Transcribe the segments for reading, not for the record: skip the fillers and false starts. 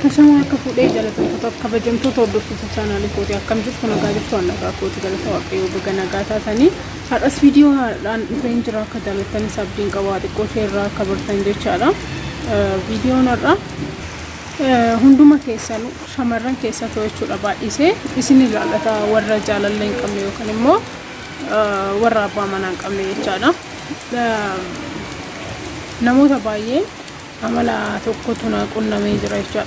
Ashamaa akka fuudhee jalatamtoota kabajamtoota hordoftoota chaanaalii kootii akkam jirtu nagaa jirtu nagaa kootii galata waaqayyoo baga nagaa taatanii har'as viidiyoodhaan dhufeen jira akka jaallattanis abdiin qabaa xiqqoo isheerraa akka bartan jechaadha. Viidiyoon har'a hunduma keessan shamarran keessa to'achuudha baay'isee isin ilaallata warra jaalallee hin qabne yookaan immoo warra abbaa manaa hin qabne jechaadha. Namoota baay'ee amala tokkotu na qunnamee jira jechuudha.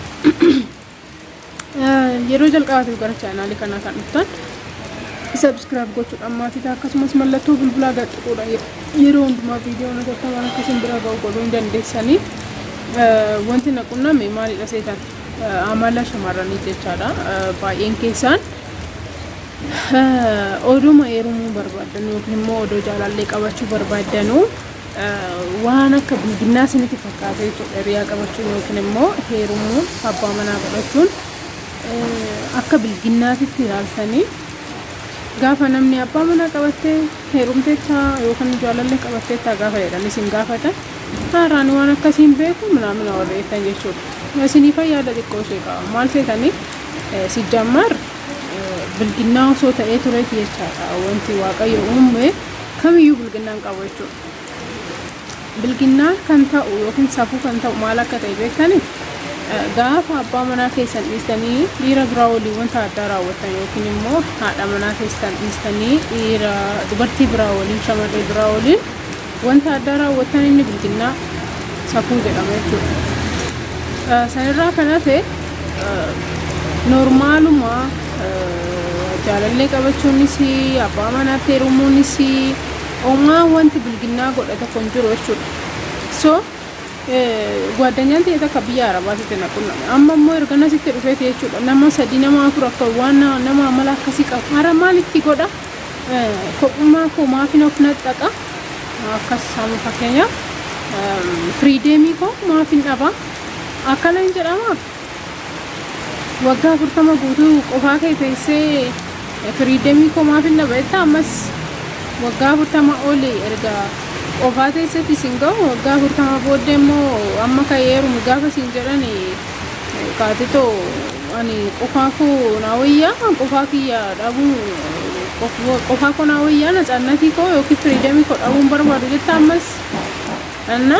Yeroo jalqabaatiif gara chaanaalii kanaa kan dhuftan subscribe gochuudhaan maatii akkasumas mallattoo bilbilaa gadhiisuudhaan yeroo hundumaa viidiyoon hojjetaman akkasiin bira ga'u godhuu hin dandeessanii. Wanti na qunname maalidha seetan amala shamarranii jechaadha. Baay'een keessaan oduma heerumuu barbaadan yookiin immoo odoo jaalallee qabachuu barbaadan waan akka bilbinnaa isinitti fakkaate jechuudha. Riyaa qabachuun yookiin immoo heerumuu abbaa manaa godhachuun akka bilbinnaatitti ilaaltanii gaafa namni abbaa manaa qabattee heerumteetta yookaan jaalallee qabatteetta gaafa jedhan isin gaafatan haaraan waan akkasiin beeku ምናምን አወሬታን jechuudha. Isinii fayyaada xiqqoo ishee qaba maal seetanii ሲጀመር bilbinnaa osoo ta'ee ture jechaadha. Wanti waaqayyo uume kamiyyuu bilbinnaan qabu jechuudha. Bilbinnaa kan ta'u yookiin safuu kan ta'u maal akka ta'e beektanii gaafa abbaa manaa keessan dhiistanii dhiira biraa waliin wanta addaa raawwatan yookiin immoo haadha manaa keessan dhiistanii dhiira dubartii biraa waliin shamarree biraa waliin wanta addaa raawwatan inni bilbinnaa safuu jedhama jechuudha. Sanirraa kan hafe normaaluma jaalallee qabachuunis abbaa manaatti heerumuunis omaa wanti bilbinnaa godhata kun jiru jechuudha. So ጓደኛን ተየታ ከብያ አረባቲ ተነቁና አማሞ እርገና ሲተ ዱፌት jechuudha. Nama sadi nama afur akka waan nama amala akkasii qabu ara maalitti godha kophumaa koo maafin of naxaqa akkas samu fakkeenya freedom koo maafin dhaba akkana hin jedhama. Waggaa 40 guutuu qofaa kee teessee freedom koo maafin dhaba jetta ammas waggaa 40 olee erga qofaa teessetti singoo waggaa 40 booddee immoo amma ka'eeru gaafa siin jedhani kaatitoo ani qofaa koo naawayyaa qofaa kiyya dhabuu qofaa koo naawayyaa nacaannatii koo yookiin freedom koo dhabuun barbaadu jetta ammas anna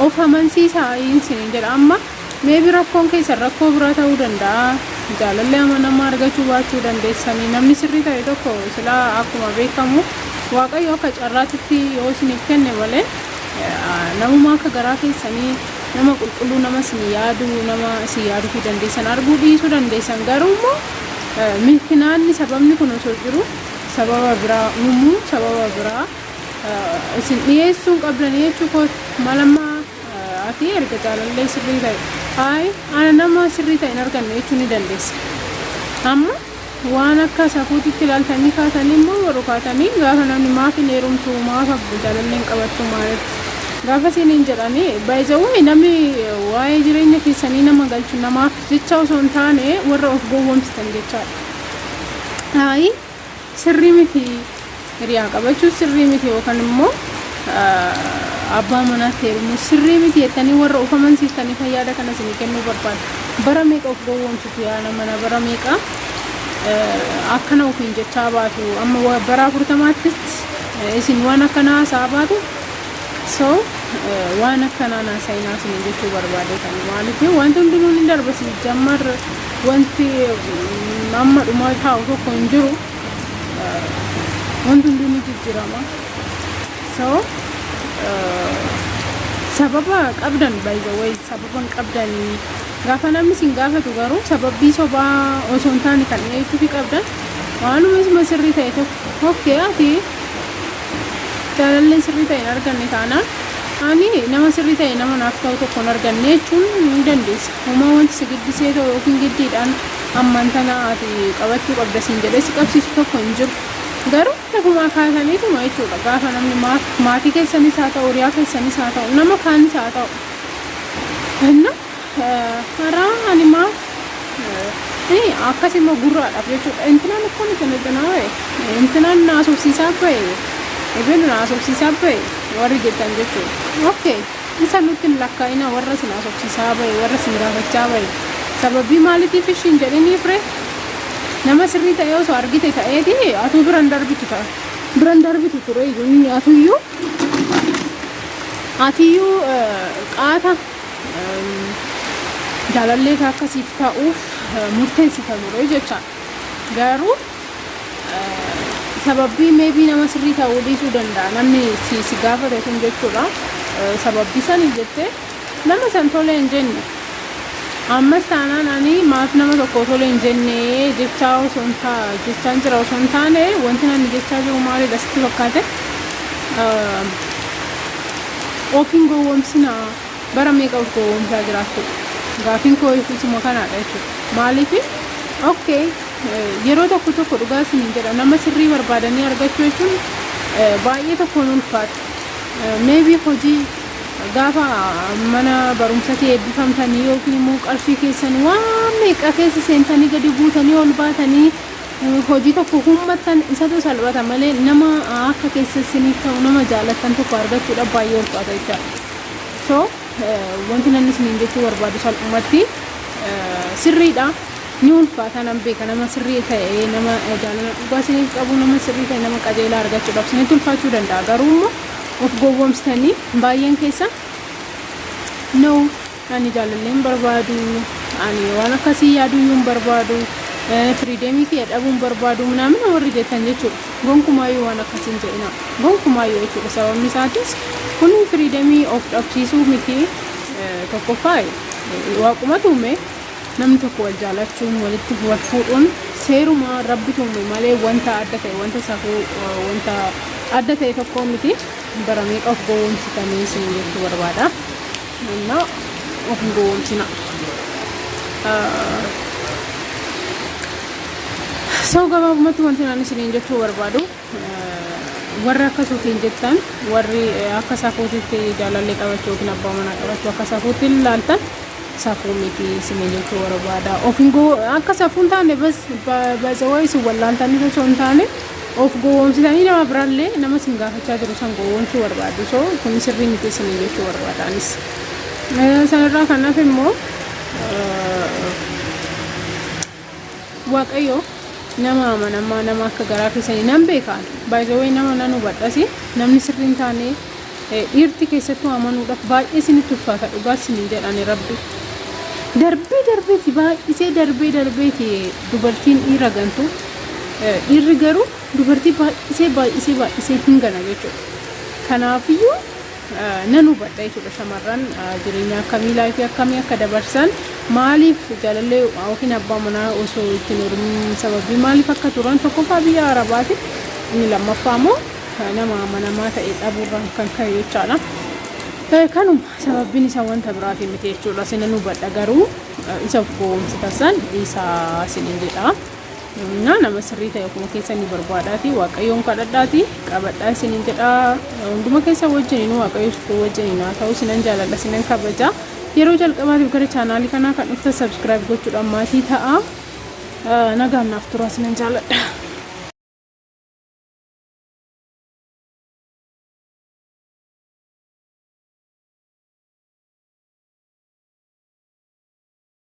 of amansiisaa siin jedha. Amma meebi rakkoon keessan rakkoo biraa ta'uu danda'a. Jaalallee amanamaa argachuu baachuu dandeessanii namni sirrii ta'e tokko silaa akkuma beekamu waaqayyo akka carraatitti yoo isiniif kenne malee namuma akka garaa keessanii nama qulqulluu nama isin yaaduu dandeessan arguu dhiisuu dandeessan. Garuu immoo milkinaanni sababni kun osoo jiru sababa biraa uumuu sababa biraa isin dhiyeessuun qabdan jechuu malammaa ati erga jaalallee sirrii ta'e ana nama sirrii ta'e hin arganne jechuu ni dandeessa. Amma waan akka safuutitti ilaaltanii kaatanii immoo warra kaatanii gaafa namni maaf hin heerumtu maaf abbu jaalallee hin qabattu maalitti gaafa isiniin jedhanii baay'ee namni waa'ee jireenya keessanii nama galchu namaaf jecha osoo hin taane warra of gowwoomsitan jechaadha. Sirrii miti hiriyaa qabachuu sirrii miti yookaan immoo abbaa manaatti heerumuu sirrii miti jettanii warra of amansiistanii fayyaada kana isinii kennuu barbaada. Bara meeqa of gowwoomsitu yaana mana bara meeqa akkana ofiin jechaa baatu amma bara 40 isin waan akkanaa haasaa baatu. So waan akkanaa naasaayinaa isin jechuu barbaade kan maaliif wanti hundinuu ni darbasi jammar wanti amma dhumaa taa'u tokko hin jiru wanti hundinuu ni jijjiirama. So sababa qabdan by the way sababan qabdan gaafa namni sin gaafatu garuu sababbii sobaa osoo hin taane kan dhiyeessuufi qabdan waanuma sirrii ta'e tokko okay ati jaalallee sirrii ta'e hin arganne taanaan ani nama sirrii ta'e nama naaf ta'u tokko hin arganne jechuun ni dandeessa. Homaa wanti si giddisee ta'u yookiin giddiidhaan ammantana ati qabachuu qabda siin jedhee si qabsiisu tokko hin jiru. Garuu lafumaa kaasaniituma jechuudha. Gaafa namni maatii keessanis haa ta'u hiriyaa keessanis haa ta'u nama kaanis haa ta'u inna haraa ani maaf akkasuma gurraadhaaf jechuudha. Intinaan akkana janajjanaa bahe intinaan naasofsiisaa bahe even naasofsiisaa bahe warri jettan jechuudha. Okay isa nutti hin lakkaa'ina warra si naasofsiisaa bahe warra si raafachaa bahe sababii maaliitiif ishiin jedhanii fire nama sirrii ta'ee osoo argite ta'eeti atuu biran darbitu ture inni atiyyuu qaata jaalallee akkasiif ta'uuf murteessita ture jecha garuu sababii maybe nama sirrii ta'uu dhiisuu danda'a namni si gaafate sun jechuudha sababbii sanii jettee nama san tolee hin jenne ammas taanaan ani maaf nama tokko tolee hin jenne jechaan jira osoo hin taane wanti namni jechaa jiru maalidha sitti fakkaate ofiin gowwoomsina bara meeqa of gowwoomsaa jiraattu gaafiin koo ifisuma kanaadha jechuudha maaliif okay yeroo tokko dhugaa isin jedha nama sirrii barbaadanii argachuu jechuun baay'ee tokkoon ulfaata maybe hojii gaafa mana barumsatii eebbifamtanii yookiin immoo qarshii keessan waan meeqa keessa seentanii gadi buutanii ol baatanii hojii tokko hummattan isatu salphata malee nama akka keessa isiniif ta'u nama jaalattan tokko argachuudha baay'ee ulfaata jechuudha so wanti namni isiniin jechuu barbaadu salphumatti sirriidha ni ulfaata nan beeka nama sirrii ta'e nama jaalala dhugaa isiniif qabu nama sirrii ta'e nama qajeelaa argachuudhaaf isinitti ulfaachuu danda'a garuu immoo of gowwoomsitanii baay'een keessa no ani jaalalleen barbaadu ani waan akkasii yaaduyyuu hin barbaadu firiideemii kiyya dhabuun barbaadu namni warri jettan jechuudha gonkumaayyuu waan akkasiin jedhina gonkumaayyuu jechuudha sababni isaatis kun firiideemii of dhabsiisuu miti tokkoffaa waaqumatu uume namni tokko wal jaalachuun walitti wal fuudhuun seeruma rabbi uume malee wanta adda ta'e wanta safuu wanta adda ta'e tokko miti bara meeqa of gowwoomsitanii isin jechuu barbaada እና of gowwoomsina ሰው gabaabumatti wanti naan isiniin jechuu barbaadu warri akka suutiin jettan warri akka safuutitti jaalallee qabachuu yookiin abbaa manaa qabachuu akka safuutti ilaaltan safuu miti isiniin jechuu barbaada akka safuun taane bazawaa isin wallaaltanii osoo hin taane of gowwoomsitanii nama biraallee nama isin gaafachaa jiru san gowwoomsuu barbaadu so kun sirrii miti isiniin jechuu barbaadaanis sanarraa kanaaf immoo waaqayyo nama amanamaa nama akka garaa keessanii nan beekaan baay'ee nama nan hubadhasi namni sirriin taane dhiirti keessattuu amanuudhaaf baay'ee isinitti ulfaata dhugaa isiniin jedhani rabbi darbeeti baay'isee darbeeti dubartiin dhiira gantu dhiirri garuu dubartii baay'isee hin gana jechuudha kanaafiyyuu nan hubadha jechuudha shamarran jireenya akkamii laayifii akkamii akka dabarsan maaliif jaalallee yookiin abbaa manaa osoo ittiin hormiin sababii maaliif akka turan tokkoffaa biyya arabaati inni lammaffaa immoo nama amanamaa ta'e dhabuurraan kan ka'e jechaadha kanuma sababbiin isaa wanta biraatii miti jechuudha sinan hubadha garuu isa of gowwoomsitan isaa sinin jedha nama sirrii ta'e akkuma keessanii barbaadaati waaqayyoon kadhadhaati qabadhaa isiniin jedha hunduma keessa wajjiniin waaqayyoo wajjiniin haa ta'u sinan jaaladha sinan kabaja yeroo jalqabaatiif gara chaanaalii kanaa kan dhuftan subscribe gochuudhaan maatii ta'a nagaan naaf turaa sinan jaaladha